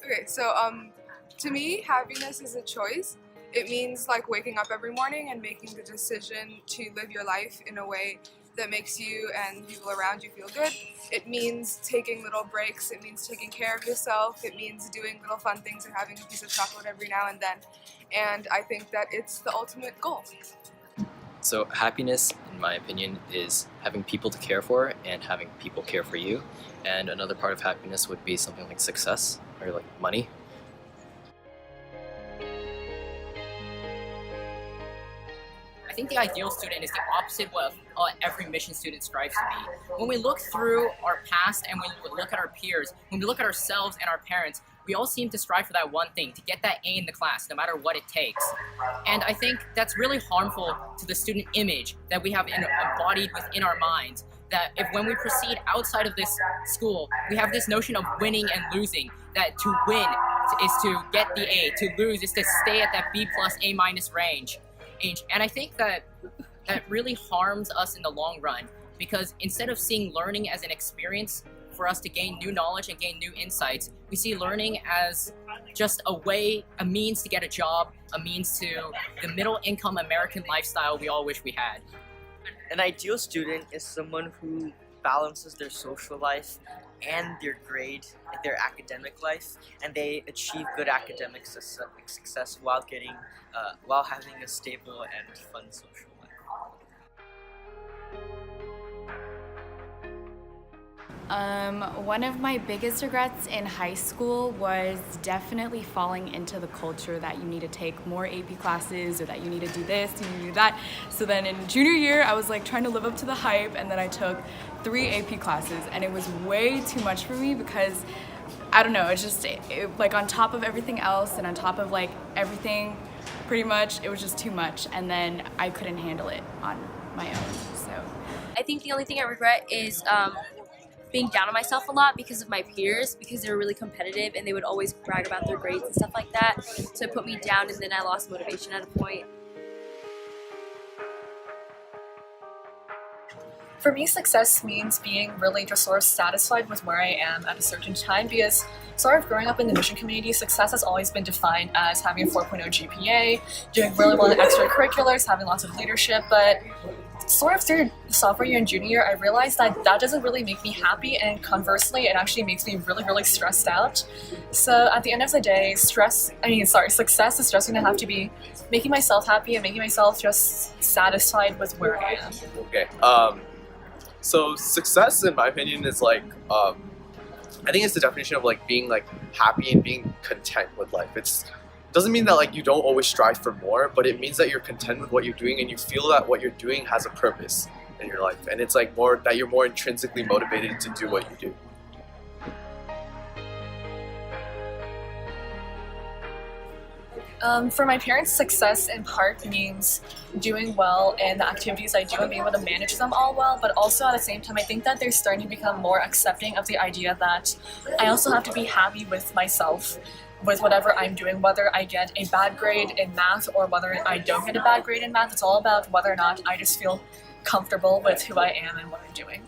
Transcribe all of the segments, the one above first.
Okay, so to me, happiness is a choice. It means like waking up every morning and making the decision to live your life in a way that makes you and people around you feel good. It means taking little breaks. It means taking care of yourself. It means doing little fun things and having a piece of chocolate every now and then. And I think that it's the ultimate goal. So happiness, in my opinion, is having people to care for and having people care for you. And another part of happiness would be something like success or like money. I think the ideal student is the opposite of what every mission student strives to be. When we look through our past and when we look at our peers, when we look at ourselves and our parents, we all seem to strive for that one thing, to get that A in the class, no matter what it takes. And I think that's really harmful to the student image that we have embodied within our minds. That if when we proceed outside of this school, we have this notion of winning and losing, that to win is to get the A, to lose is to stay at that B plus A minus range. And I think that really harms us in the long run, because instead of seeing learning as an experience for us to gain new knowledge and gain new insights, we see learning as just a means to get a job, a means to the middle income American lifestyle we all wish we had. An ideal student is someone who balances their social life and their academic life, and they achieve good academic success while having a stable and fun social life. One of my biggest regrets in high school was definitely falling into the culture that you need to take more AP classes, or that you need to do this, you need to do that. So then in junior year, I was like trying to live up to the hype, and then I took 3 AP classes, and it was way too much for me because, I don't know, like on top of everything else and on top of like everything, pretty much, it was just too much, and then I couldn't handle it on my own, so. I think the only thing I regret is being down on myself a lot because of my peers, because they were really competitive and they would always brag about their grades and stuff like that. So it put me down, and then I lost motivation at a point. For me, success means being really just sort of satisfied with where I am at a certain time, because sort of growing up in the mission community, success has always been defined as having a 4.0 GPA, doing really well in extracurriculars, having lots of leadership, but sort of through sophomore year and junior year, I realized that doesn't really make me happy, and conversely, it actually makes me really, really stressed out. So at the end of the day, success is just going to have to be making myself happy and making myself just satisfied with where I am. Okay, so success, in my opinion, is like, I think it's the definition of like being like happy and being content with life. Doesn't mean that like you don't always strive for more, but it means that you're content with what you're doing and you feel that what you're doing has a purpose in your life, and it's like more that you're more intrinsically motivated to do what you do. For my parents, success in part means doing well in the activities I do and being able to manage them all well, but also at the same time, I think that they're starting to become more accepting of the idea that I also have to be happy with myself, with whatever I'm doing, whether I get a bad grade in math or whether I don't get a bad grade in math. It's all about whether or not I just feel comfortable with who I am and what I'm doing.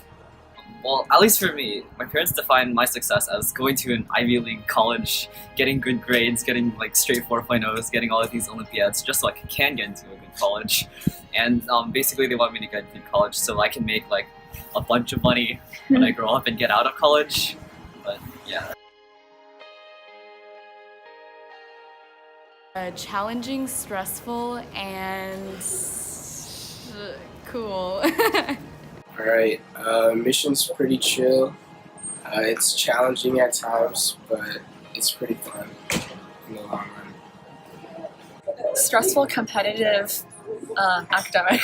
Well, at least for me, my parents define my success as going to an Ivy League college, getting good grades, getting like straight 4.0s, getting all of these Olympiads, just so I can get into a good college. And basically they want me to get into college so I can make like a bunch of money when I grow up and get out of college. But yeah. Challenging, stressful, and cool. Alright, mission's pretty chill. It's challenging at times, but it's pretty fun in the long run. Stressful, competitive, academic.